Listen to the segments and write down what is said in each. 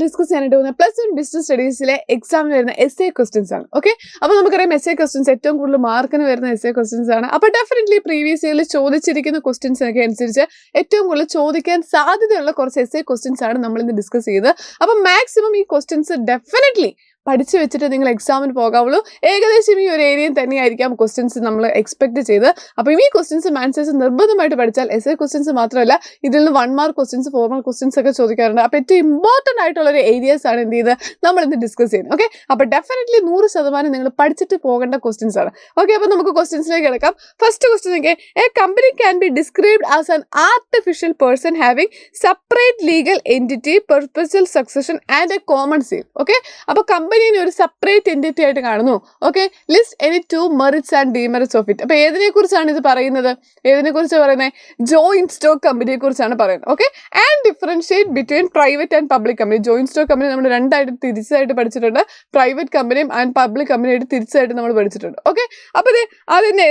Discuss ചെയ്യാനായിട്ട് പോകുന്ന +1 business സ്റ്റഡീസിലെ എക്സാമിന് വരുന്ന എസ്എ ക്വസ്റ്റ്യൻസ് ആണ്. ഓക്കെ, അപ്പോൾ നമുക്കറിയാം എസ്എ ക്വസ്റ്റ്യൻസ് ഏറ്റവും കൂടുതൽ മാർക്കിന് വരുന്ന എസ്എ ക്വസ്റ്റ്യൻസ് ആണ്. അപ്പോൾ ഡെഫിനറ്റ്ലി പ്രീവിയസ് ഇയറിൽ ചോദിച്ചിരിക്കുന്ന ക്വസ്റ്റ്യൻസിനൊക്കെ അനുസരിച്ച് ഏറ്റവും കൂടുതൽ ചോദിക്കാൻ സാധ്യതയുള്ള കുറച്ച് എസ്എ ക്വസ്റ്റ്യൻസ് ആണ് നമ്മൾ ഇന്ന് ഡിസ്കസ് ചെയ്തത്. അപ്പോൾ മാക്സിമം ഈ ക്വസ്റ്റ്യൻസ് ഡെഫിനറ്റ്ലി പഠിച്ചു വെച്ചിട്ട് നിങ്ങൾ എക്സാമിന് പോകാവുള്ളൂ. ഏകദേശം ഈ ഒരു ഏരിയയിൽ തന്നെയായിരിക്കാം ക്വസ്റ്റ്യൻസ് നമ്മൾ എക്സ്പെക്ട് ചെയ്ത്. അപ്പോൾ ഈ ക്വസ്റ്റ്യൻസും ആൻസേഴ്സ് നിർബന്ധമായിട്ട് പഠിച്ചാൽ എസ്എ ക്വസ്റ്റ്യൻസ് മാത്രമല്ല, ഇതിൽ നിന്ന് 1 മാർക്ക് ക്വസ്റ്റ്യൻസ് 4 മാർക്ക് ക്വസ്റ്റ്യൻസ് ഒക്കെ ചോദിക്കാറുണ്ട്. അപ്പോൾ ഏറ്റവും ഇമ്പോർട്ടൻ്റ് ആയിട്ടുള്ള ഒരു ഏരിയാസ് ആണ് എന്ത് ചെയ്ത് നമ്മൾ ഇന്ന് ഡിസ്കസ് ചെയ്യുന്നത്. ഓക്കെ, അപ്പോൾ ഡെഫിനറ്റ്ലി 100% നിങ്ങൾ പഠിച്ചിട്ട് പോകേണ്ട ക്വസ്റ്റ്യൻസ് ആണ്. ഓക്കെ, അപ്പോൾ നമുക്ക് ക്വസ്റ്റ്യൻസിലേക്ക് കിടക്കാം. ഫസ്റ്റ് ക്വസ്റ്റ്യൻ നോക്കിയാൽ, a company can be described as an artificial person having separate legal entity, perpetual succession and a common seal. Okay, അപ്പോൾ കമ്പനിയെ ഒരു സെപ്പറേറ്റ് എൻറ്റിറ്റി ആയിട്ട് കാണുന്നു. Okay, list any 2 merits and demerits of it. അപ്പോൾ ഏതിനെ കുറിച്ചാണ് ഇത് പറയുന്നത്? ഏതിനെ കുറിച്ചാണ് പറയുന്നത്? ജോയിന്റ് സ്റ്റോക്ക് കമ്പനിയെ കുറിച്ചാണ് പറയുന്നത്. Okay, and differentiate between private and public company. Joint stock company നമ്മൾ രണ്ടായിട്ട് തിരിച്ചായിട്ട് പഠിച്ചിട്ടുണ്ട്. പ്രൈവറ്റ് കമ്പനിയും ആൻഡ് പബ്ലിക് കമ്പനിയായിട്ട് തിരിച്ചായിട്ട് നമ്മൾ പഠിച്ചിട്ടുണ്ട്. ഓക്കെ, അപ്പോൾ അതിന്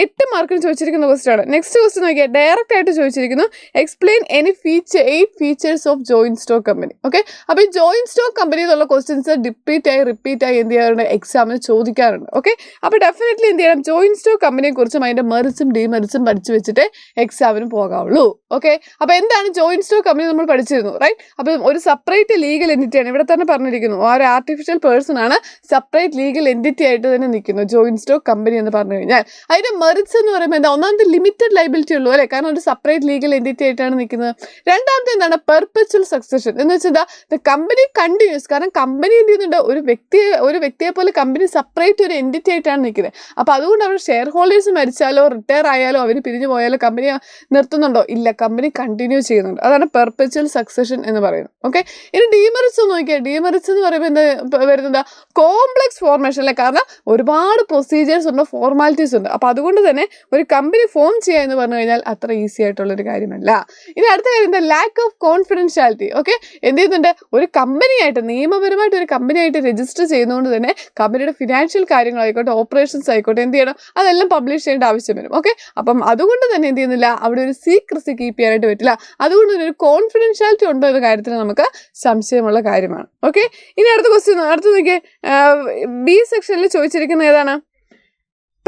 8 മാർക്കിന് ചോദിച്ചിരിക്കുന്ന ക്വസ്റ്റ്യൻ ആണ്. നെക്സ്റ്റ് ക്വസ്റ്റ്യൻ നോക്കിയാൽ ഡയറക്റ്റ് ആയിട്ട് ചോദിച്ചിരിക്കുന്നു, explain any 8 features of joint stock company. Okay, അപ്പോൾ ഈ ജോയിന്റ് സ്റ്റോക്ക് കമ്പനി എന്നുള്ള ക്വസ്റ്റ്യൻസ് റിപ്പീറ്റ് ആയി എന്ത് ചെയ്യാറുണ്ട്? എക്സാമിന് ചോദിക്കാറുണ്ട്. ഓക്കെ, അപ്പോൾ ഡെഫിനറ്റ്ലി എന്ത് ചെയ്യണം? ജോയിന്റ് സ്റ്റോക്ക് കമ്പനിയെ കുറിച്ചും അതിന്റെ മെറിറ്റ്സും ഡിമെറിറ്റ്സും പഠിച്ചു വെച്ചിട്ട് എക്സാമിന് പോകാവുള്ളൂ. ഓക്കെ, അപ്പോൾ എന്താണ് ജോയിന്റ് സ്റ്റോക്ക് കമ്പനി? നമ്മൾ പഠിച്ചിരുന്നു, റൈറ്റ്? അപ്പോൾ ഒരു സെപ്പറേറ്റ് ലീഗൽ എൻറ്റിറ്റി ആണ്. ഇവിടെ തന്നെ പറഞ്ഞിരിക്കുന്നു, ആ ഒരു ആർട്ടിഫിഷ്യൽ പേഴ്സൺ ആണ്, സെപ്പറേറ്റ് ലീഗൽ എൻറ്റിറ്റി ആയിട്ട് തന്നെ നിൽക്കുന്നു ജോയിന്റ് സ്റ്റോക്ക് കമ്പനി എന്ന് പറഞ്ഞു കഴിഞ്ഞാൽ. അതിന്റെ മെറിറ്റ്സ് എന്ന് പറയുമ്പോൾ എന്താ? ഒന്നാമത്തെ ലിമിറ്റഡ് ലൈബിലിറ്റി ഉള്ളൂ അല്ലേ, കാരണം ഒരു സെപ്പറേറ്റ് ലീഗൽ എൻറ്റിറ്റി ആയിട്ടാണ് നിൽക്കുന്നത്. രണ്ടാമത്തെ എന്താണ്? പെർപച്വൽ സക്സഷൻ എന്ന് വെച്ചാൽ ദ കമ്പനി കണ്ടിന്യൂസ്. കാരണം കമ്പനി എന്ത് ചെയ്യുന്നുണ്ട്? ഒരു വ്യക്തിയെ പോലെ കമ്പനി സെപ്പറേറ്റ് ഒരു എൻറ്റിറ്റി ആയിട്ടാണ് നിൽക്കുന്നത്. അപ്പോൾ അതുകൊണ്ട് അവർ ഷെയർ ഹോൾഡേഴ്സ് മരിച്ചാലോ റിട്ടയർ ആയാലോ അവർ പിരിഞ്ഞു പോയാലോ കമ്പനി നിർത്തുന്നുണ്ടോ? ഇല്ല, കമ്പനി കണ്ടിന്യൂ ചെയ്യുന്നുണ്ട്. അതാണ് പെർപച്വൽ സക്സഷൻ എന്ന് പറയുന്നത്. ഓക്കെ, ഇനി ഡിമെറിറ്റ്സ് നോക്കിയാൽ, ഡിമെറിറ്റ്സ് എന്ന് പറയുമ്പോൾ എന്താ വരുന്നത്? കോംപ്ലക്സ് ഫോർമേഷൻ അല്ലേ, കാരണം ഒരുപാട് പ്രൊസീജിയേഴ്സ് ഉണ്ട്, ഫോർമാലിറ്റീസ് ഉണ്ട്. അപ്പോൾ അതുകൊണ്ട് തന്നെ ഒരു കമ്പനി ഫോം ചെയ്യുക എന്ന് പറഞ്ഞു കഴിഞ്ഞാൽ അത്ര ഈസി ആയിട്ടുള്ളൊരു കാര്യമല്ല. ഇനി അടുത്ത കാര്യം എന്താ? Lack of confidentiality. ഓക്കെ, എന്ത് ചെയ്യുന്നുണ്ട്? ഒരു കമ്പനിയായിട്ട് നിയമപരമായിട്ട് ഒരു കമ്പനിയായിട്ട് രജിസ്റ്റർ ചെയ്യുന്നതുകൊണ്ട് തന്നെ കമ്പനിയുടെ ഫിനാൻഷ്യൽ കാര്യങ്ങളായിക്കോട്ടെ, ഓപ്പറേഷൻസ് ആയിക്കോട്ടെ, എന്ത് ചെയ്യണം? അതെല്ലാം പബ്ലിഷ് ചെയ്യേണ്ട ആവശ്യം വരും. ഓക്കെ, അപ്പം അതുകൊണ്ട് തന്നെ എന്ത് ചെയ്യുന്നില്ല? അവിടെ ഒരു സീക്രസി കീപ്പ് ചെയ്യാനായിട്ട് പറ്റില്ല. അതുകൊണ്ട് തന്നെ ഒരു കോൺഫിഡൻഷ്യാലിറ്റി ഉണ്ടോ എന്ന കാര്യത്തിൽ നമുക്ക് സംശയമുള്ള കാര്യമാണ്. ഓക്കെ, ഇനി അടുത്ത ക്വസ്റ്റ്യൻ നോക്കിയേ. ബി സെക്ഷനിൽ ചോദിച്ചിരിക്കുന്ന ഏതാണ്?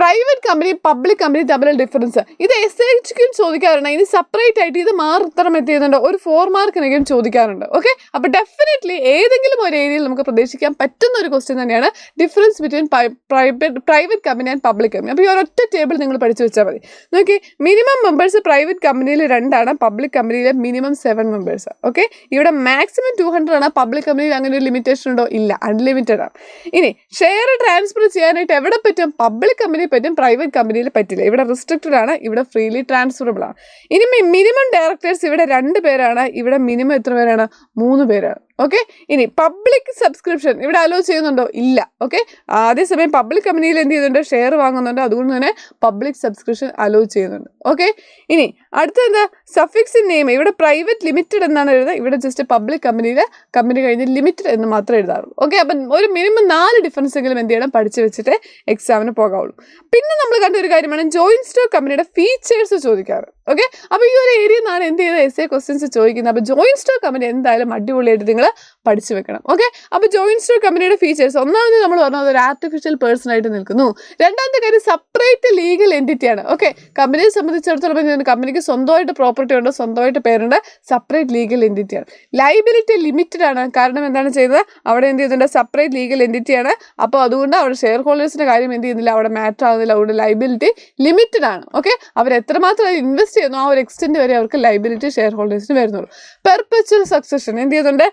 പ്രൈവറ്റ് കമ്പനി പബ്ലിക് കമ്പനി തമ്മിലുള്ള ഡിഫറൻസ്. ഇത് SHQ ചോദിക്കാറുണ്ട്. ഇനി സെപ്പറേറ്റ് ആയിട്ട് ഇത് മാത്രം എത്തിയുന്നുണ്ട്, ഒരു 4 മാർക്കിനെങ്കിലും ചോദിക്കാറുണ്ട്. ഓക്കെ, അപ്പോൾ ഡെഫിനറ്റ്ലി ഏതെങ്കിലും ഒരു ഏരിയയിൽ നമുക്ക് പ്രതീക്ഷിക്കാൻ പറ്റുന്ന ഒരു ക്വസ്റ്റ്യൻ തന്നെയാണ് difference between private company and public company. അപ്പോൾ ഈ ഒരൊറ്റ ടേബിൾ നിങ്ങൾ പഠിച്ചു വെച്ചാൽ മതി. നോക്കി, മിനിമം മെമ്പേഴ്സ് പ്രൈവറ്റ് കമ്പനിയിൽ 2 ആണ്, പബ്ലിക് കമ്പനിയിൽ മിനിമം 7 മെമ്പേഴ്സ്. ഓക്കെ, ഇവിടെ മാക്സിമം 200 ആണ്. പബ്ലിക് കമ്പനിയിൽ അങ്ങനെ ഒരു ലിമിറ്റേഷൻ ഉണ്ടോ? ഇല്ല, അൺലിമിറ്റഡ് ആണ്. ഇനി ഷെയർ ട്രാൻസ്ഫർ ചെയ്യാനായിട്ട് എവിടെ പറ്റും? പബ്ലിക് കമ്പനി പറ്റും, പ്രൈവറ്റ് കമ്പനിയിൽ പറ്റില്ല. ഇവിടെ റിസ്ട്രിക്റ്റഡ് ആണ്, ഇവിടെ ഫ്രീലി ട്രാൻസ്ഫറബിൾ ആണ്. ഇനി മിനിമം ഡയറക്ടേഴ്സ് ഇവിടെ 2 പേരാണ്, ഇവിടെ മിനിമം എത്ര പേരാണ്? 3 പേരാണ്. ഓക്കെ, ഇനി പബ്ലിക് സബ്സ്ക്രിപ്ഷൻ ഇവിടെ അലോ ചെയ്യുന്നുണ്ടോ? ഇല്ല. ഓക്കെ, അതേസമയം പബ്ലിക് കമ്പനിയിൽ എന്ത് ചെയ്യുന്നുണ്ട്? ഷെയർ വാങ്ങുന്നുണ്ട്, അതുകൊണ്ട് തന്നെ പബ്ലിക് സബ്സ്ക്രിപ്ഷൻ അലോ ചെയ്യുന്നുണ്ട്. ഓക്കെ, ഇനി അടുത്ത എന്താ? Suffix in name. ഇവിടെ പ്രൈവറ്റ് ലിമിറ്റഡ് എന്നാണ് എഴുതുന്നത്, ഇവിടെ ജസ്റ്റ് പബ്ലിക് കമ്പനിയിൽ കമ്പനി കഴിഞ്ഞ് ലിമിറ്റഡ് എന്ന് മാത്രമേ എഴുതാറുള്ളൂ. ഓക്കെ, അപ്പം ഒരു മിനിമം 4 ഡിഫറൻസ് എങ്കിലും എന്ത് ചെയ്യണം? പഠിച്ചു വെച്ചിട്ട് എക്സാമിന് പോകാവുള്ളൂ. പിന്നെ നമ്മൾ കണ്ട ഒരു കാര്യമാണ് ജോയിന്റ് സ്റ്റോക്ക് കമ്പനിയുടെ ഫീച്ചേഴ്സ് ചോദിക്കാറ്. ഓക്കെ, അപ്പോൾ ഈ ഒരു ഏരിയയിൽ നിന്നാണ് എന്ത് ചെയ്തത്? എസ്എ ക്വസ്റ്റ്യൻസ് ചോദിക്കുന്നത്. അപ്പോൾ ജോയിന്റ് സ്റ്റോക്ക് കമ്പനി എന്തായാലും അടിപൊളിയായിട്ട് നിങ്ങൾ പഠിച്ചു വെക്കണം. ഓക്കെ, അപ്പോൾ ജോയിന്റ് സ്റ്റോക്ക് കമ്പനിയുടെ ഫീച്ചേഴ്സ്, ഒന്നാമത് നമ്മൾ പറഞ്ഞത് ഒരു ആർട്ടിഫിഷ്യൽ പേഴ്സൺ ആയിട്ട് നിൽക്കുന്നു. രണ്ടാമത്തെ കാര്യം സെപ്പറേറ്റ് ലീഗൽ എൻറ്റിറ്റിയാണ്. ഓക്കെ, കമ്പനിയെ സംബന്ധിച്ചിടത്തോളം കമ്പനിക്ക് സ്വന്തമായിട്ട് പ്രോപ്പർട്ടി ഉണ്ട്, സ്വന്തമായിട്ട് പേരുണ്ട്, സെപ്പറേറ്റ് ലീഗൽ എൻറ്റിറ്റിയാണ്. ലൈബിലിറ്റി ലിമിറ്റഡ് ആണ്, കാരണം എന്താണ് ചെയ്യുന്നത്? അവിടെ എന്ത് ചെയ്യുന്നുണ്ട്? സെപ്പറേറ്റ് ലീഗൽ എൻറ്റിറ്റിയാണ്. അപ്പോൾ അതുകൊണ്ട് അവിടെ ഷെയർ ഹോൾഡേഴ്സിൻ്റെ കാര്യം എന്ത് ചെയ്യുന്നില്ല? അവിടെ മാറ്റർ ആകുന്നില്ല. അതുകൊണ്ട് ലൈബിലിറ്റി ലിമിറ്റഡ് ആണ്. ഓക്കെ, അവർ എത്രമാത്രം ഇൻവെസ്റ്റ് ചെയ്യുന്നു ആ ഒരു എക്സ്റ്റെൻറ്റ് വരെ അവർക്ക് ലൈബിലിറ്റി ഷെയർ ഹോൾഡേഴ്സിന് വരുന്നുള്ളൂ. പെർപച്വൽ സക്സഷൻ എന്ത് ചെയ്യുന്നുണ്ട്?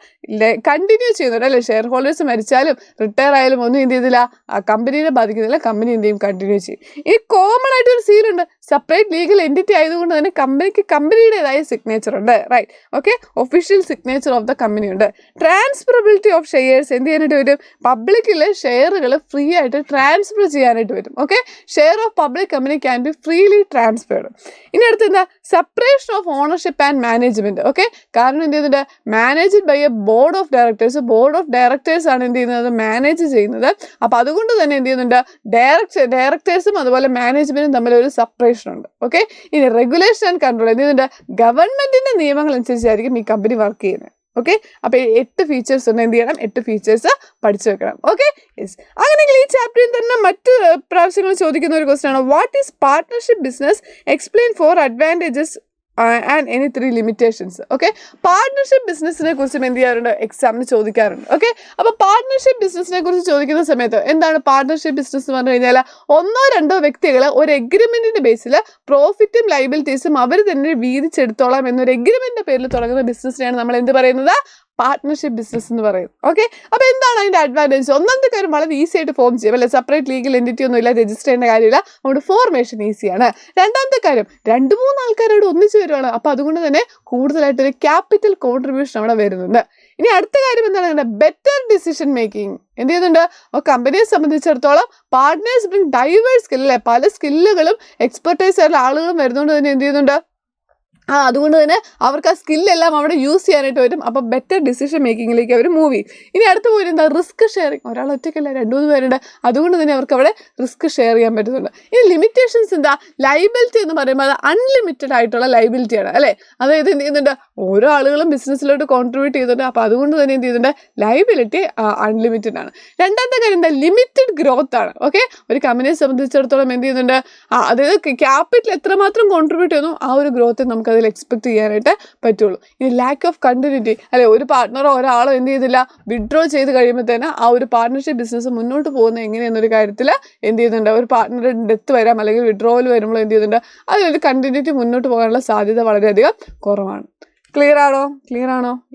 കണ്ടിന്യൂ ചെയ്യുന്നുണ്ട് അല്ലേ? ഷെയർ ഹോൾഡേഴ്സ് മരിച്ചാലും റിട്ടയർ ആയാലും ഒന്നും എന്ത് ചെയ്തില്ല? ആ കമ്പനീനെ ബാധിക്കുന്നില്ല, കമ്പനി എന്ത് ചെയ്യും? കണ്ടിന്യൂ ചെയ്യും. ഈ കോമൺ ആയിട്ട് ഒരു സീലുണ്ട്. സെപ്പറേറ്റ് ലീഗൽ എൻറ്റിറ്റി ആയതുകൊണ്ട് തന്നെ കമ്പനിക്ക് കമ്പനിയുടേതായ സിഗ്നേച്ചർ ഉണ്ട്, right? Okay, official signature of the company ഉണ്ട്. ട്രാൻസ്ഫറബിലിറ്റി ഓഫ് ഷെയർസ് എന്ത് ചെയ്യാനായിട്ട് വരും? പബ്ലിക്കിലെ ഷെയറുകൾ ഫ്രീ ആയിട്ട് ട്രാൻസ്ഫർ ചെയ്യാനായിട്ട് വരും. Okay, share of public company can be freely transferred. ഇനി അടുത്ത് എന്താ? Separation of ownership and management. Okay, കാരണം എന്ത് ചെയ്യുന്നുണ്ട്? Managed by a board of directors. Board of directors ആണ് എന്ത് ചെയ്യുന്നത്? മാനേജ് ചെയ്യുന്നത്. അപ്പോൾ അതുകൊണ്ട് തന്നെ എന്ത് ചെയ്യുന്നുണ്ട്? ഡയറക്ടേഴ്സും അതുപോലെ മാനേജ്മെന്റും തമ്മിൽ ഒരു സെപ്പറേഷൻ ഉണ്ട്. ഓക്കെ, ഇനി റെഗുലേഷൻ ആൻഡ് കൺട്രോൾ എന്ത് ചെയ്യുന്നുണ്ട്? ഗവൺമെന്റിന്റെ നിയമങ്ങൾ അനുസരിച്ചായിരിക്കും ഈ കമ്പനി വർക്ക് ചെയ്യുന്നത്. ഓക്കെ, അപ്പൊ 8 ഫീച്ചേഴ്സ് ഉണ്ട്, എന്ത് ചെയ്യണം, 8 ഫീച്ചേഴ്സ് പഠിച്ചു വെക്കണം. Okay, yes. അങ്ങനെയെങ്കിൽ ഈ ചാപ്റ്ററിൽ തന്നെ മറ്റ് പ്രാവശ്യങ്ങൾ ചോദിക്കുന്ന ഒരു ക്വസ്റ്റ്യൻ ആണ്, what is partnership business, explain 4 advantages and any 3 limitations. Okay, partnership ബിസിനസിനെ കുറിച്ചും എന്ത് ചെയ്യാറുണ്ട്, എക്സാമിന് ചോദിക്കാറുണ്ട്. ഓക്കെ, അപ്പോൾ പാർട്ട്ണർഷിപ്പ് ബിസിനസിനെ കുറിച്ച് ചോദിക്കുന്ന സമയത്ത് എന്താണ് പാർട്ട്ണർഷിപ്പ് ബിസിനസ് എന്ന് പറഞ്ഞു കഴിഞ്ഞാൽ, 1-2 വ്യക്തികൾ ഒരു എഗ്രിമെന്റിന്റെ ബേസിൽ പ്രോഫിറ്റും ലൈബിലിറ്റീസും അവർ തന്നെ വീതിച്ചെടുത്തോളാം എന്നൊരു എഗ്രിമെന്റിന്റെ പേരിൽ തുടങ്ങുന്ന ബിസിനസ്സിനെയാണ് നമ്മൾ എന്ത് പറയുന്നത്, പാർട്ട്ണർഷിപ്പ് ബിസിനസ് എന്ന് പറയും. ഓക്കെ, അപ്പോൾ എന്താണ് അതിന്റെ അഡ്വാൻറ്റേജ്? ഒന്നാമത്തെ കാര്യം വളരെ ഈസി ആയിട്ട് ഫോം ചെയ്യും, അല്ലെ, സെപ്പറേറ്റ് ലീഗൽ എൻറ്റിറ്റി ഒന്നും ഇല്ല, രജിസ്റ്റർ ചെയ്യേണ്ട കാര്യമില്ല, നമ്മുടെ ഫോർമേഷൻ ഈസിയാണ്. രണ്ടാമത്തെ കാര്യം 2-3 ആൾക്കാരോട് ഒന്നിച്ച് വരുവാണ്, അപ്പോൾ അതുകൊണ്ട് തന്നെ കൂടുതലായിട്ട് ഒരു ക്യാപിറ്റൽ കോൺട്രിബ്യൂഷൻ അവിടെ വരുന്നുണ്ട്. ഇനി അടുത്ത കാര്യം എന്താണ്, ബെറ്റർ ഡിസിഷൻ മേക്കിംഗ് എന്ത് ചെയ്യുന്നുണ്ട്, കമ്പനിയെ സംബന്ധിച്ചിടത്തോളം പാർട്ട്നേഴ്സ് ബ്രിങ് ഡൈവേഴ്സ് സ്കിൽ, അല്ലെ, പല സ്കില്ലുകളും എക്സ്പെർട്ടൈസ് ആയിട്ടുള്ള ആളുകളും വരുന്നതുകൊണ്ട് തന്നെ എന്ത് ചെയ്യുന്നുണ്ട്, അതുകൊണ്ട് തന്നെ അവർക്ക് ആ സ്കില്ലെല്ലാം അവിടെ യൂസ് ചെയ്യാനായിട്ട് വരും. അപ്പോൾ ബെറ്റർ ഡിസിഷൻ മേക്കിങ്ങിലേക്ക് അവർ മൂവ് ചെയ്യും. ഇനി അടുത്ത പോയിട്ട് എന്താ, റിസ്ക് ഷെയറിങ്. ഒരാൾ ഒറ്റയ്ക്കല്ല, 2-3 പേരുണ്ട്, അതുകൊണ്ട് തന്നെ അവർക്ക് അവിടെ റിസ്ക് ഷെയർ ചെയ്യാൻ പറ്റുന്നുണ്ട്. ഇനി ലിമിറ്റേഷൻസ് എന്താ, ലൈബിലിറ്റി എന്ന് പറയുമ്പോൾ അത് അൺലിമിറ്റഡ് ആയിട്ടുള്ള ലൈബിലിറ്റിയാണ്, അല്ലേ. അതായത് എന്ത് ചെയ്യുന്നുണ്ട്, ഓരോ ആളുകളും ബിസിനസ്സിലോട്ട് കോൺട്രിബ്യൂട്ട് ചെയ്യുന്നുണ്ട്, അപ്പോൾ അതുകൊണ്ട് തന്നെ എന്ത് ചെയ്യുന്നുണ്ട്, ലൈബിലിറ്റി അൺലിമിറ്റഡ് ആണ്. രണ്ടാമത്തെ കാര്യം എന്താ, ലിമിറ്റഡ് ഗ്രോത്ത് ആണ്. ഓക്കെ, ഒരു കമ്പനിയെ സംബന്ധിച്ചിടത്തോളം എന്ത് ചെയ്യുന്നുണ്ട്, അതായത് ക്യാപിറ്റൽ എത്രമാത്രം കോൺട്രിബ്യൂട്ട് ചെയ്യുന്നു ആ ഒരു ഗ്രോത്ത് നമുക്ക് അതിൽ എക്സ്പെക്ട് ചെയ്യാനായിട്ട് പറ്റുള്ളൂ. ഇനി ലാക്ക് ഓഫ് കണ്ടിന്യൂറ്റി, അല്ലെ, ഒരു പാർട്ട്ണറോ ഒരാളോ എന്ത് ചെയ്തില്ല, വിഡ്രോ ചെയ്ത് കഴിയുമ്പോൾ തന്നെ ആ ഒരു പാർട്ട്ണർഷിപ്പ് ബിസിനസ് മുന്നോട്ട് പോകുന്നത് എങ്ങനെയെന്നൊരു കാര്യത്തിൽ എന്ത് ചെയ്യുന്നുണ്ട്, ഒരു പാർട്ട്ണറുടെ ഡെത്ത് വരാം അല്ലെങ്കിൽ വിഡ്രോവൽ വരുമ്പോൾ എന്ത് ചെയ്യുന്നുണ്ട്, അതിലൊരു കണ്ടിന്യൂറ്റി മുന്നോട്ട് പോകാനുള്ള സാധ്യത വളരെയധികം കുറവാണ്. ക്ലിയർ ആണോ?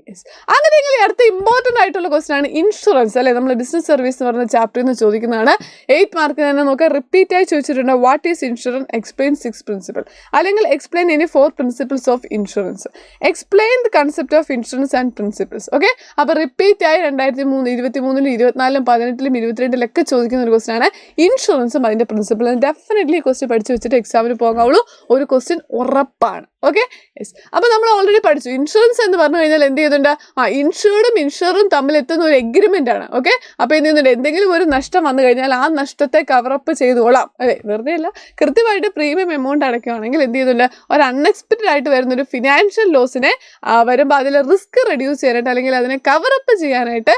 യെസ്. അങ്ങനെയെങ്കിൽ അടുത്ത ഇമ്പോർട്ടൻ്റ് ആയിട്ടുള്ള ക്വസ്റ്റൻ ആണ് ഇൻഷുറൻസ്, അല്ലെ, നമ്മൾ ബിസിനസ് സർവീസ് എന്ന് പറയുന്ന ചാപ്റ്ററിൽ നിന്ന് ചോദിക്കുന്നതാണ്. 8 മാർക്ക് തന്നെ നോക്കുക, റിപ്പീറ്റ് ആയി ചോദിച്ചിട്ടുണ്ട്, what is insurance, explain 6 principle, അല്ലെങ്കിൽ explain any 4 principles of insurance, explain the concept of insurance and principles. Okay, അപ്പോൾ റിപ്പീറ്റ് ആയി 2023, 2024, 2018, 2022 ചോദിക്കുന്ന ഒരു ക്വസ്റ്റൻ ആണ് ഇൻഷുറൻസും അതിൻ്റെ പ്രിൻസിപ്പിളും. ഡെഫിനറ്റ്ലി ക്വസ്റ്റ്യൻ പഠിച്ചു വെച്ചിട്ട് എക്സാമിന് പോകാവുള്ളൂ, ഒരു ക്വസ്റ്റ്യൻ ഉറപ്പാണ്. Okay, yes. അപ്പോൾ നമ്മൾ ഓൾറെഡി പഠിച്ചു, ഇൻഷുറൻസ് എന്ന് പറഞ്ഞു കഴിഞ്ഞാൽ എന്ത് ചെയ്യുന്നുണ്ട്, ഇൻഷുർഡും ഇൻഷുറും തമ്മിൽ എത്തുന്ന ഒരു എഗ്രിമെന്റ് ആണ്. ഓക്കെ, അപ്പോൾ എന്ത് ചെയ്യുന്നുണ്ട്, എന്തെങ്കിലും ഒരു നഷ്ടം വന്നു കഴിഞ്ഞാൽ ആ നഷ്ടത്തെ കവറപ്പ് ചെയ്തുകൊള്ളാം, അല്ലേ, വെറുതെ അല്ല, കൃത്യമായിട്ട് പ്രീമിയം എമൗണ്ട് അടയ്ക്കുകയാണെങ്കിൽ എന്ത് ചെയ്യുന്നുണ്ട്, ഒരു അൺഎക്സ്പെക്റ്റഡ് ആയിട്ട് വരുന്നൊരു ഫിനാൻഷ്യൽ ലോസിനെ വരുമ്പോൾ അതിൽ റിസ്ക് റെഡ്യൂസ് ചെയ്യാനായിട്ട് അല്ലെങ്കിൽ അതിനെ കവറപ്പ് ചെയ്യാനായിട്ട്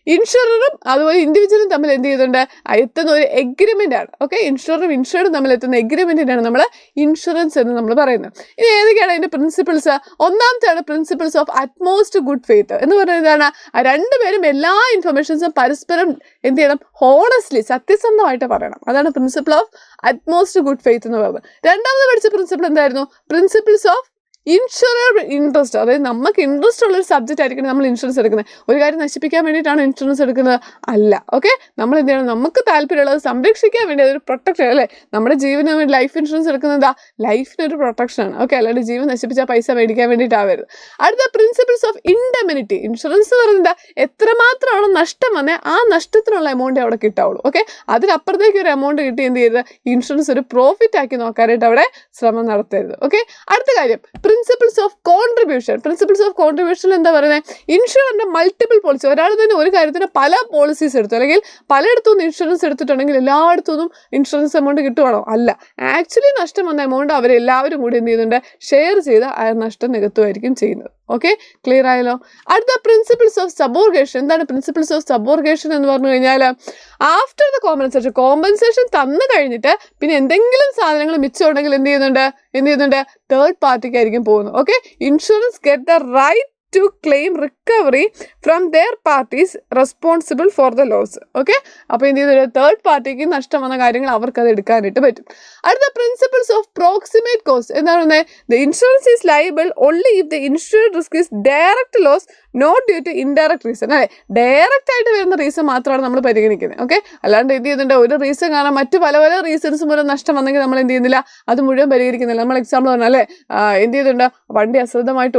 ഇൻഷുററും അതുപോലെ ഇൻഡിവിജ്വലും തമ്മിൽ എന്ത് ചെയ്യുന്നുണ്ട്, എത്തുന്ന ഒരു എഗ്രിമെന്റ് ആണ്. ഓക്കെ, ഇൻഷുറും ഇൻഷുറും തമ്മിൽ എത്തുന്ന എഗ്രിമെന്റിനാണ് നമ്മൾ ഇൻഷുറൻസ് എന്ന് നമ്മൾ പറയുന്നത്. ഇനി ഏതൊക്കെയാണ് അതിന്റെ പ്രിൻസിപ്പിൾസ്? ഒന്നാമത്തെയാണ് principles of utmost good faith എന്ന് പറയുന്നതാണ്, രണ്ടുപേരും എല്ലാ ഇൻഫർമേഷൻസും പരസ്പരം എന്ത് ചെയ്യണം, ഹോണസ്റ്റ്ലി, സത്യസന്ധമായിട്ട് പറയണം. അതാണ് principle of utmost good faith എന്ന് പറയുന്നത്. രണ്ടാമത് പഠിച്ച പ്രിൻസിപ്പിൾ എന്തായിരുന്നു, പ്രിൻസിപ്പിൾസ് ഓഫ് ഇൻഷുറർ ഇൻട്രസ്റ്റ്, അതായത് നമുക്ക് ഇൻട്രസ്റ്റ് ഉള്ളൊരു സബ്ജക്റ്റ് ആയിരിക്കണം നമ്മൾ ഇൻഷുറൻസ് എടുക്കുന്നത്. ഒരു കാര്യം നശിപ്പിക്കാൻ വേണ്ടിയിട്ടാണ് ഇൻഷുറൻസ് എടുക്കുന്നത് അല്ല. ഓക്കെ, നമ്മൾ എന്ത് ചെയ്യണം, നമുക്ക് താല്പര്യമുള്ളത് സംരക്ഷിക്കാൻ വേണ്ടി, അതൊരു പ്രൊട്ടക്ഷൻ, അല്ലേ. നമ്മുടെ ജീവന് വേണ്ടി ലൈഫ് ഇൻഷുറൻസ് എടുക്കുന്നത് ലൈഫിനൊരു പ്രൊട്ടക്ഷനാണ്. ഓക്കെ, അല്ലാണ്ട് ജീവൻ നശിപ്പിച്ചാൽ പൈസ മേടിക്കാൻ വേണ്ടിയിട്ടാവരുത്. അടുത്ത പ്രിൻസിപ്പിൾസ് ഓഫ് ഇൻഡെമിനിറ്റി. ഇൻഷുറൻസ് പറയുന്നത് എത്രമാത്രമാണ് നഷ്ടം വന്നേ ആ നഷ്ടത്തിനുള്ള എമൗണ്ട് അവിടെ കിട്ടാവുള്ളൂ. ഓക്കെ, അതിനപ്പുറത്തേക്ക് ഒരു എമൗണ്ട് കിട്ടി എന്ത് ചെയ്ത് ഇൻഷുറൻസ് ഒരു പ്രോഫിറ്റ് ആക്കി നോക്കാനായിട്ട് അവിടെ ശ്രമം നടത്തരുത്. ഓക്കെ, അടുത്ത കാര്യം principles of contribution. Principles of contribution എന്താ പറയുന്നത്, ഇൻഷുറൻസിന്റെ മൾട്ടിപ്പിൾ പോളിസി, ഒരാൾ തന്നെ ഒരു കാര്യത്തിന് പല പോളിസീസ് എടുത്തു അല്ലെങ്കിൽ പലയിടത്തുനിന്ന് ഇൻഷുറൻസ് എടുത്തിട്ടുണ്ടെങ്കിൽ എല്ലായിടത്തുനിന്നും ഇൻഷുറൻസ് എമൗണ്ട് കിട്ടുവാണോ? അല്ല, ആക്ച്വലി നഷ്ടം വന്ന എമൗണ്ട് അവരെല്ലാവരും കൂടി എന്ത് ചെയ്യുന്നുണ്ട്, ഷെയർ ചെയ്ത് ആ നഷ്ടം നികത്തുമായിരിക്കും ചെയ്യുന്നത്. ഓക്കെ, ക്ലിയർ ആയല്ലോ. അടുത്ത പ്രിൻസിപ്പിൾസ് ഓഫ് സബോർഗേഷൻ. എന്താണ് പ്രിൻസിപ്പിൾസ് ഓഫ് സബോർഗേഷൻ എന്ന് പറഞ്ഞു കഴിഞ്ഞാൽ, ആഫ്റ്റർ ദ കോമ്പൻസേഷൻ തന്നു കഴിഞ്ഞിട്ട് പിന്നെ എന്തെങ്കിലും സാധനങ്ങൾ മിച്ചം ഉണ്ടെങ്കിൽ എന്ത് ചെയ്യുന്നുണ്ട്, തേർഡ് പാർട്ടിക്കായിരിക്കും പോകുന്നത്. Okay, insurance get the right to claim recovery from their parties responsible for the loss. Okay, അപ്പോൾ എന്ത് ചെയ്തൊരു തേർഡ് പാർട്ടിക്ക് നഷ്ടം വന്ന കാര്യങ്ങൾ അവർക്ക് അത് എടുക്കാനായിട്ട് പറ്റും. അടുത്ത പ്രിൻസിപ്പിൾസ് ഓഫ് പ്രോക്സിമേറ്റ് കോസ്റ്റ് എന്താണ് പറയുന്നത്, the insurance is liable only if the insured risk is direct loss not due to indirect reason. അല്ലേ, ഡയറക്റ്റ് ആയിട്ട് വരുന്ന റീസൺ മാത്രമാണ് നമ്മൾ പരിഗണിക്കുന്നത്. ഓക്കെ, അല്ലാണ്ട് എന്ത് ചെയ്യുന്നുണ്ട്, ഒരു റീസൺ കാരണം മറ്റ് പല റീസൺസ് മൂലം നഷ്ടം വന്നെങ്കിൽ നമ്മൾ എന്ത് ചെയ്യുന്നില്ല, അത് മുഴുവൻ പരിഹരിക്കുന്നില്ല. നമ്മൾ എക്സാമ്പിൾ പറഞ്ഞാൽ അല്ലേ, എന്ത് ചെയ്യുന്നുണ്ട്, വണ്ടി അശ്രദ്ധമായിട്ട്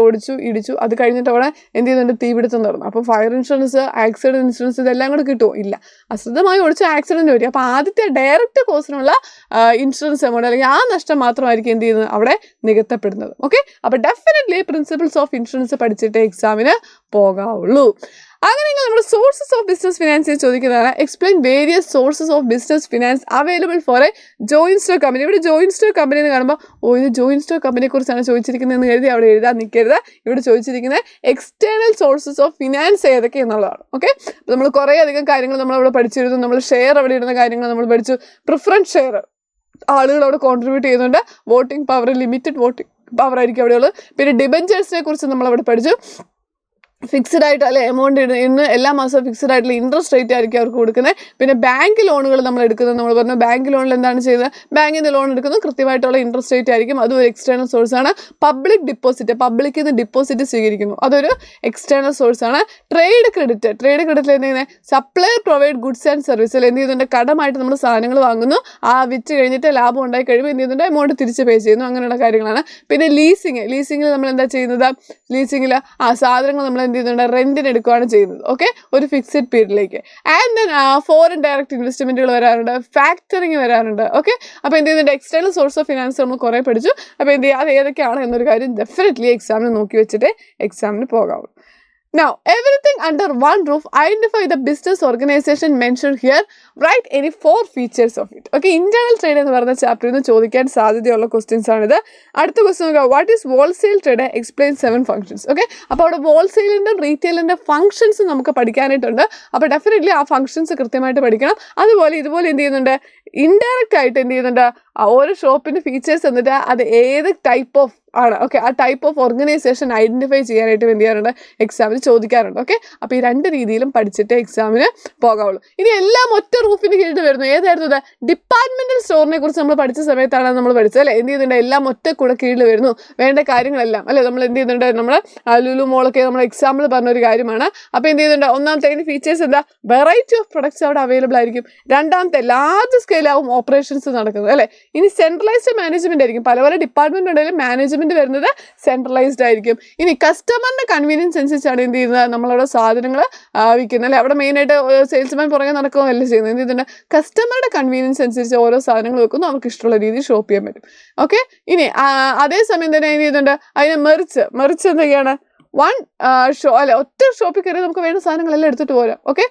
ഇടിച്ചു, അത് കഴിഞ്ഞിട്ട് അവിടെ എന്ത് ചെയ്യുന്നുണ്ട്, തീപിടുത്തം നടന്നു. അപ്പോൾ ഫയർ ഇൻഷുറൻസ്, ആക്സിഡന്റ് ഇൻഷുറൻസ് ഇതെല്ലാം കൂടെ കിട്ടുമോ? ഇല്ല, അശ്രദ്ധമായി ഓടിച്ച ആക്സിഡന്റ് വരും. അപ്പോൾ ആദ്യത്തെ ഡയറക്റ്റ് കോസിനുള്ള ഇൻഷുറൻസ് എമൗണ്ട് അല്ലെങ്കിൽ ആ നഷ്ടം മാത്രമായിരിക്കും എന്ത് ചെയ്യുന്നത്, അവിടെ നികത്തപ്പെടുന്നത്. ഓക്കെ, അപ്പോൾ ഡെഫിനറ്റ്ലി പ്രിൻസിപ്പിൾസ് ഓഫ് ഇൻഷുറൻസ് പഠിച്ചിട്ട് എക്സാമിന് പോകാവുള്ളൂ. അങ്ങനെയെങ്കിൽ നമ്മുടെ സോഴ്സസ് ഓഫ് ബിസിനസ് ഫിനാൻസ് ചോദിക്കുന്നതാണ്. Explain various sources of business finance available for A joint stock company. ഇവിടെ ജോയിന്റ് സ്റ്റോക്ക് കമ്പനി എന്ന് കാണുമ്പോൾ ഇത് ജോയിന്റ് സ്റ്റോക്ക് കമ്പനിയെ കുറിച്ചാണ് ചോദിച്ചിരിക്കുന്നതെന്ന് കരുതി അവിടെ എഴുതാൻ നിൽക്കരുത്. ഇവിടെ ചോദിച്ചിരിക്കുന്നത് എക്സ്റ്റേണൽ സോഴ്സസ് ഓഫ് ഫിനാൻസ് ഏതൊക്കെ എന്നുള്ളതാണ്. ഓക്കെ, അപ്പോൾ നമ്മൾ കുറേ അധികം കാര്യങ്ങൾ നമ്മളവിടെ പഠിച്ചിരുന്നു. നമ്മൾ ഷെയർ അവിടെ ഇടുന്ന കാര്യങ്ങൾ നമ്മൾ പഠിച്ചു. പ്രിഫറൻസ് ഷെയർ ആളുകൾ അവിടെ കോൺട്രിബ്യൂട്ട് ചെയ്യുന്നുണ്ട്. Voting power, limited voting power ആയിരിക്കും അവിടെയുള്ളത്. പിന്നെ ഡിബഞ്ചേഴ്സിനെ കുറിച്ച് നമ്മളവിടെ പഠിച്ചു. ഫിക്സ്ഡ് ആയിട്ട് അല്ലെ എമൗണ്ട് ഇന്ന് എല്ലാ മാസവും ഫിക്സ്ഡ് ആയിട്ടുള്ള ഇൻട്രസ്റ്റ് റേറ്റ് ആയിരിക്കും അവർക്ക് കൊടുക്കുന്നത്. പിന്നെ ബാങ്ക് ലോണുകൾ നമ്മൾ എടുക്കുന്നത്, നമ്മൾ പറഞ്ഞു ബാങ്ക് ലോണിൽ എന്താണ് ചെയ്യുന്നത്, ബാങ്കിൽ നിന്ന് ലോൺ എടുക്കുന്നത് കൃത്യമായിട്ടുള്ള ഇൻട്രസ്റ്റ് റേറ്റ് ആയിരിക്കും. അതും ഒരു എക്സ്റ്റേണൽ സോഴ്സ് ആണ്. പബ്ലിക് ഡിപ്പോസിറ്റ്, പബ്ലിക്കിൽ നിന്ന് ഡിപ്പോസിറ്റ് സ്വീകരിക്കുന്നു, അതൊരു എക്സ്റ്റേണൽ സോഴ്സ് ആണ്. ട്രേഡ് ക്രെഡിറ്റ് എന്ത് ചെയ്യുന്നത്, സപ്ലൈ പ്രൊവൈഡ് ഗുഡ്സ് ആൻഡ് സർവീസുകൾ എന്ത് ചെയ്യുന്നുണ്ട്, കടമായിട്ട് നമ്മൾ സാധനങ്ങൾ വാങ്ങുന്നു, ആ വിറ്റ് കഴിഞ്ഞിട്ട് ലാഭം ഉണ്ടായി കഴിയുമ്പോൾ എന്ത് ചെയ്യുന്നുണ്ട്, എമൗണ്ട് തിരിച്ച് പേ ചെയ്യുന്നു, അങ്ങനെയുള്ള കാര്യങ്ങളാണ്. പിന്നെ ലീസിങ്ങിൽ നമ്മൾ എന്താ ചെയ്യുന്നത്, ലീസിങ്ങിൽ സാധനങ്ങൾ നമ്മൾ എന്ത് ചെയ്യുന്നുണ്ട്, റെന്റിന് എടുക്കുകയാണ് ചെയ്യുന്നത്. ഓക്കെ, ഒരു ഫിക്സഡ് പീരീഡിലേക്ക്. ആൻഡ് ദെൻ ഫോറിൻ ഡയറക്റ്റ് ഇൻവെസ്റ്റ്മെന്റുകൾ വരാറുണ്ട്, ഫാക്ടറിങ് വരാറുണ്ട്. ഓക്കെ, അപ്പോൾ എന്ത് ചെയ്യുന്നുണ്ട്, എക്സ്റ്റേണൽ സോഴ്സ് ഓഫ് ഫിനാൻസ് നമ്മൾ കുറേ പഠിച്ചു. അപ്പോൾ എന്ത് ചെയ്യുക, അത് ഏതൊക്കെയാണ് എന്നൊരു കാര്യം ഡെഫിനറ്റ്ലി എക്സാമിന് നോക്കി വെച്ചിട്ട് എക്സാമിന് പോകാവുള്ളൂ. Now, everything under one roof, identify the business organization mentioned here, write any 4 features of it. Okay, internal trade എന്ന് പറഞ്ഞ ചാപ്റ്ററിൽ നിന്ന് ചോദിക്കാൻ സാധ്യതയുള്ള ക്വസ്റ്റ്യൻസ് ആണിത്. അടുത്ത ക്വസ്റ്റ്യൻ നോക്കുക, what is wholesale trade, explain 7 functions. Okay, അപ്പോൾ അവിടെ ഹോൾസെയിലിൻ്റെ റീറ്റെയിലിൻ്റെ ഫംഗ്ഷൻസ് നമുക്ക് പഠിക്കാനായിട്ടുണ്ട്. അപ്പോൾ ഡെഫിനറ്റ്ലി ആ ഫംഗ്ഷൻസ് കൃത്യമായിട്ട് പഠിക്കണം. അതുപോലെ ഇതുപോലെ എന്ത് ചെയ്യുന്നുണ്ട്, ഇൻഡയറക്റ്റ് ആയിട്ട് എന്ത് ചെയ്യുന്നുണ്ട്, ഓരോ ഷോപ്പിൻ്റെ ഫീച്ചേഴ്സ് എന്നിട്ട് അത് ഏത് ടൈപ്പ് ഓഫ് ആണ്, ഓക്കെ, ആ ടൈപ്പ് ഓഫ് ഓർഗനൈസേഷൻ ഐഡൻറ്റിഫൈ ചെയ്യാനായിട്ട് എന്ത് ചെയ്യാറുണ്ട്, എക്സാമിന് ചോദിക്കാറുണ്ട്. ഓക്കെ, അപ്പോൾ ഈ 2 രീതിയിലും പഠിച്ചിട്ട് എക്സാമിന് പോകാവുള്ളൂ. ഇനി എല്ലാം ഒറ്റ റൂഫിന് കീഴിൽ വരുന്നു. ഏതായിരുന്നു ഇത്, ഡിപ്പാർട്ട്മെന്റൽ സ്റ്റോറിനെ കുറിച്ച് നമ്മൾ പഠിച്ച സമയത്താണ് നമ്മൾ പഠിച്ചത് അല്ലേ. എന്ത് ചെയ്യുന്നുണ്ട്, എല്ലാം ഒറ്റ കൂടെ കീഴിൽ വരുന്നു, വേണ്ട കാര്യങ്ങളെല്ലാം അല്ലേ. നമ്മൾ എന്ത് ചെയ്യുന്നുണ്ട്, നമ്മൾ ലുലു മോളൊക്കെ നമ്മൾ എക്സാമ്പിൾ പറഞ്ഞൊരു കാര്യമാണ്. അപ്പോൾ എന്ത് ചെയ്യുന്നുണ്ട്, ഒന്നാമത്തെ അതിന് ഫീച്ചേഴ്സ് എന്താ, വെറൈറ്റി ഓഫ് പ്രൊഡക്ട്സ് അവിടെ അവൈലബിൾ ആയിരിക്കും. രണ്ടാമത്തെ ലാർജ് സ്കെയിലാവും ഓപ്പറേഷൻസ് നടക്കുന്നത് അല്ലേ. ഇനി സെൻട്രലൈസ്ഡ് മാനേജ്മെന്റ് ആയിരിക്കും, പല പല ഡിപ്പാർട്ട്മെന്റ് ഉണ്ടെങ്കിലും മാനേജ്മെന്റ് വരുന്നത് സെൻട്രലൈസ്ഡ് ആയിരിക്കും. ഇനി കസ്റ്റമറിന്റെ കൺവീനിയൻസ് അനുസരിച്ചാണ് എന്ത് ചെയ്യുന്നത്, നമ്മളവിടെ സാധനങ്ങൾ വിൽക്കുന്നത് അല്ലേ. അവിടെ മെയിനായിട്ട് സെയിൽസ്മാൻ പുറകെ നടക്കുകയല്ല ചെയ്യുന്നത്. എന്ത് ചെയ്യുന്നുണ്ട്, കസ്റ്റമറുടെ കൺവീനിയൻസ് അനുസരിച്ച് ഓരോ സാധനങ്ങൾ വെക്കുന്നു, അവർക്ക് ഇഷ്ടമുള്ള രീതിയിൽ ഷോപ്പ് ചെയ്യാൻ പറ്റും. ഓക്കെ, ഇനി അതേസമയം തന്നെ എന്ത് ചെയ്യുന്നുണ്ട്, അതിന് മെറിച്ച് എന്തൊക്കെയാണ്, ഒറ്റ ഷോപ്പിൽ കയറി നമുക്ക് വേണ്ട സാധനങ്ങളെല്ലാം എടുത്തിട്ട് പോരാം. ഓക്കെ,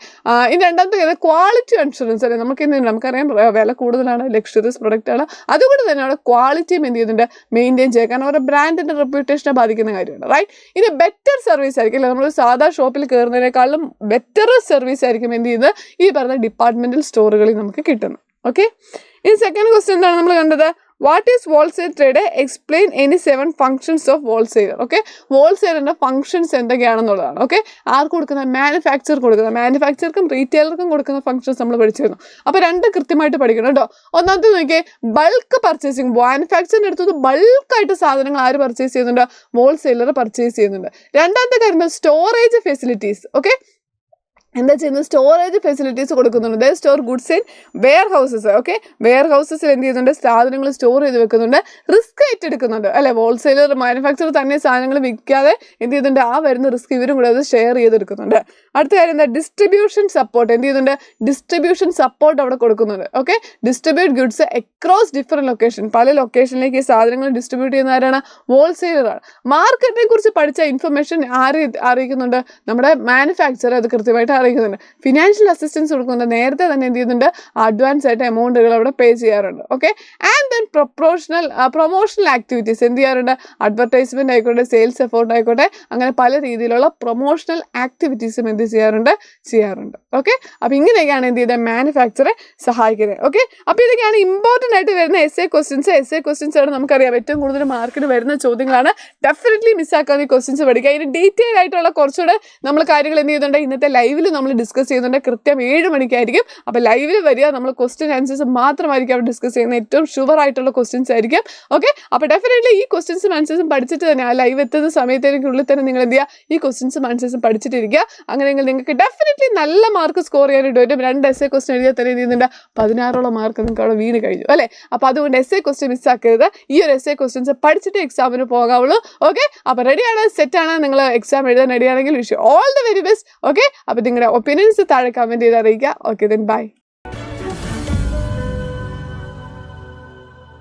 ഇനി രണ്ടാമത്തെ ക്വാളിറ്റി അൻഷുറൻസ് അല്ലേ. നമുക്കറിയാം വില കൂടുതലാണ്, ലക്ഷറീസ് പ്രൊഡക്റ്റ് ആണ്, അതുകൊണ്ട് തന്നെ അവിടെ ക്വാളിറ്റിയും എന്ത് ചെയ്യുന്നുണ്ട്, മെയിൻറ്റെയിൻ ചെയ്യുക. കാരണം അവരുടെ ബ്രാൻഡിന്റെ റെപ്യൂട്ടേഷനെ ബാധിക്കുന്ന കാര്യമാണ്. റൈറ്റ്, ഇനി ബെറ്റർ സർവീസ് ആയിരിക്കും അല്ലേ, നമ്മൾ സാധാ ഷോപ്പിൽ കയറുന്നതിനേക്കാളും ബെറ്റർ സർവീസ് ആയിരിക്കും എന്ത് ചെയ്യുന്നത്, ഈ പറഞ്ഞ ഡിപ്പാർട്ട്മെന്റൽ സ്റ്റോറുകളിൽ നമുക്ക് കിട്ടുന്നത്. ഓക്കെ, ഇനി സെക്കൻഡ് ക്വസ്റ്റ്യൻ എന്താണ് നമ്മൾ കണ്ടത്, what is wholesale trade, explain any 7 functions of wholesaler. Okay, ഹോൾസെയിലിൻ്റെ ഫംഗ്ഷൻസ് എന്തൊക്കെയാണെന്നുള്ളതാണ്. ഓക്കെ, ആർക്ക് കൊടുക്കുന്ന, മാനുഫാക്ചർക്കും റീറ്റെയിലർക്കും കൊടുക്കുന്ന ഫംഗ്ഷൻസ് നമ്മൾ പഠിച്ചിരുന്നു. അപ്പോൾ 2 കൃത്യമായിട്ട് പഠിക്കണം കേട്ടോ. ഒന്നാമത്തെ നോക്കിയേ, ബൾക്ക് പർച്ചേസിങ്, മാനുഫാക്ചറിൻ്റെ അടുത്തത് ബൾക്കായിട്ട് സാധനങ്ങൾ ആര് പർച്ചേസ് ചെയ്യുന്നുണ്ട്, ഹോൾസെയിലർ പർച്ചേസ് ചെയ്യുന്നുണ്ട്. രണ്ടാമത്തെ കാര്യം സ്റ്റോറേജ് ഫെസിലിറ്റീസ്. ഓക്കെ, എന്താ ചെയ്യുന്നത്, സ്റ്റോറേജ് ഫെസിലിറ്റീസ് കൊടുക്കുന്നുണ്ട്. Store goods in warehouses. Okay, വെയർ ഹൗസസിൽ എന്ത് ചെയ്യുന്നുണ്ട്, സാധനങ്ങൾ സ്റ്റോർ ചെയ്ത് വെക്കുന്നുണ്ട്, റിസ്ക് ഏറ്റെടുക്കുന്നുണ്ട് അല്ലെ. ഹോൾസെയിലർ മാനുഫാക്ചർ തന്നെ സാധനങ്ങൾ വിൽക്കാതെ എന്ത് ചെയ്യുന്നുണ്ട്, ആ വരുന്ന റിസ്ക് ഇവരും കൂടെ അത് ഷെയർ ചെയ്തെടുക്കുന്നുണ്ട്. അടുത്ത കാര്യം എന്താ, ഡിസ്ട്രിബ്യൂഷൻ സപ്പോർട്ട്. എന്ത് ചെയ്യുന്നുണ്ട്, ഡിസ്ട്രിബ്യൂഷൻ സപ്പോർട്ട് അവിടെ കൊടുക്കുന്നുണ്ട്. Okay, distribute goods across different location, പല ലൊക്കേഷനിലേക്ക് ഈ സാധനങ്ങൾ ഡിസ്ട്രിബ്യൂട്ട് ചെയ്യുന്ന ആരാണ്, ഹോൾസെയിലറാണ്. മാർക്കറ്റിനെ കുറിച്ച് പഠിച്ച ഇൻഫർമേഷൻ ആര് അറിയിക്കുന്നുണ്ട്, നമ്മുടെ മാനുഫാക്ചർ അത് കൃത്യമായിട്ട് അറിയിക്കുന്നുണ്ട്. ഫിനാൻഷ്യൽ അസിസ്റ്റൻസ് കൊടുക്കുന്നുണ്ട്, നേരത്തെ തന്നെ എന്ത് ചെയ്യുന്നുണ്ട്, അഡ്വാൻസ് ആയിട്ട് എമൗണ്ടുകൾ അവിടെ പേ ചെയ്യാറുണ്ട്. Okay, and then promotional activities എന്ത് ചെയ്യാറുണ്ട്, അഡ്വർടൈസ്മെന്റ് ആയിക്കോട്ടെ, സെയിൽസ് എഫോർട്ട് ആയിക്കോട്ടെ, അങ്ങനെ പല രീതിയിലുള്ള പ്രൊമോഷണൽ ആക്ടിവിറ്റീസും എന്ത് ചെയ്യാറുണ്ട്. ഓക്കെ, അപ്പോൾ ഇങ്ങനെയൊക്കെയാണ് എന്ത് ചെയ്തത്, മാനുഫാക്ചറെ സഹായിക്കുന്നത്. ഓക്കെ, അപ്പോൾ ഇതൊക്കെയാണ് ഇമ്പോർട്ടൻ്റ് ആയിട്ട് വരുന്ന എസ് എ ക്വസ്റ്റ്യൻസ് ആണ്. നമുക്കറിയാം ഏറ്റവും കൂടുതൽ മാർക്കിന് വരുന്ന ചോദ്യങ്ങളാണ്. ഡെഫിനറ്റ്ലി മിസ്സാക്കാതെ ഈ ക്വസ്റ്റ്യൻസ് പഠിക്കുക. ഇതിന് ഡീറ്റെയിൽ ആയിട്ടുള്ള കുറച്ചുകൂടെ നമ്മൾ കാര്യങ്ങൾ എന്ത് ചെയ്യുന്നുണ്ട്, ഇന്നത്തെ ലൈവിൽ നമ്മൾ ഡിസ്കസ് ചെയ്യുന്നുണ്ട്. കൃത്യം 7 മണിക്കായിരിക്കും. അപ്പോൾ ലൈവിൽ വരിക, നമ്മൾ ക്വസ്റ്റ്യൻ ആൻസേഴ്സ് മാത്രമായിരിക്കും അവിടെ ഡിസ്കസ് ചെയ്യുന്നത്. ഏറ്റവും ഷുവർ ആയിട്ടുള്ള ക്വസ്റ്റ്യൻസ് ആയിരിക്കും. ഓക്കെ, അപ്പോൾ ഡെഫിനറ്റ്ലി ഈ ക്വസ്റ്റ്യൻസും ആൻസേഴ്സും പഠിച്ചിട്ട് തന്നെ ആ ലൈവ് എത്തുന്ന സമയത്തേക്കുള്ളിൽ തന്നെ നിങ്ങൾ എന്ത് ചെയ്യുക, ഈ ക്വസ്റ്റ്യൻസും ആൻസേഴ്സും പഠിച്ചിട്ടിരിക്കുക. അങ്ങനെയെങ്കിൽ നിങ്ങൾക്ക് ഡെഫിനറ്റ്ലി നല്ല മാർക്ക് സ്കോർ ചെയ്യാനായിട്ട് വരും. 2 എസ് എ ക്വസ്റ്റ്യൻ എഴുതിയാൽ തന്നെ ചെയ്യുന്നുണ്ട് 16ഓളം മാർക്ക് നിങ്ങൾക്ക് അവിടെ വീണ് കഴിഞ്ഞു അല്ലേ. അപ്പോൾ അതുകൊണ്ട് എസ് എ ക്വസ്റ്റ്യൻ മിസ്സാക്കരുത്. ഈ ഒരു എസ് എ ക്വസ്റ്റ്യൻസ് പഠിച്ചിട്ട് എക്സാമിന് പോകാവുള്ളൂ. ഓക്കെ, അപ്പോൾ റെഡിയാണ്, സെറ്റാണ്, നിങ്ങൾ എക്സാം എഴുതാൻ റെഡിയാണെങ്കിൽ wish all the very best. Okay, അപ്പോൾ നിങ്ങളുടെ ഒപ്പീനിയൻസ് താഴെ കമൻറ്റ് ചെയ്ത് അറിയിക്കുക. Okay, then by.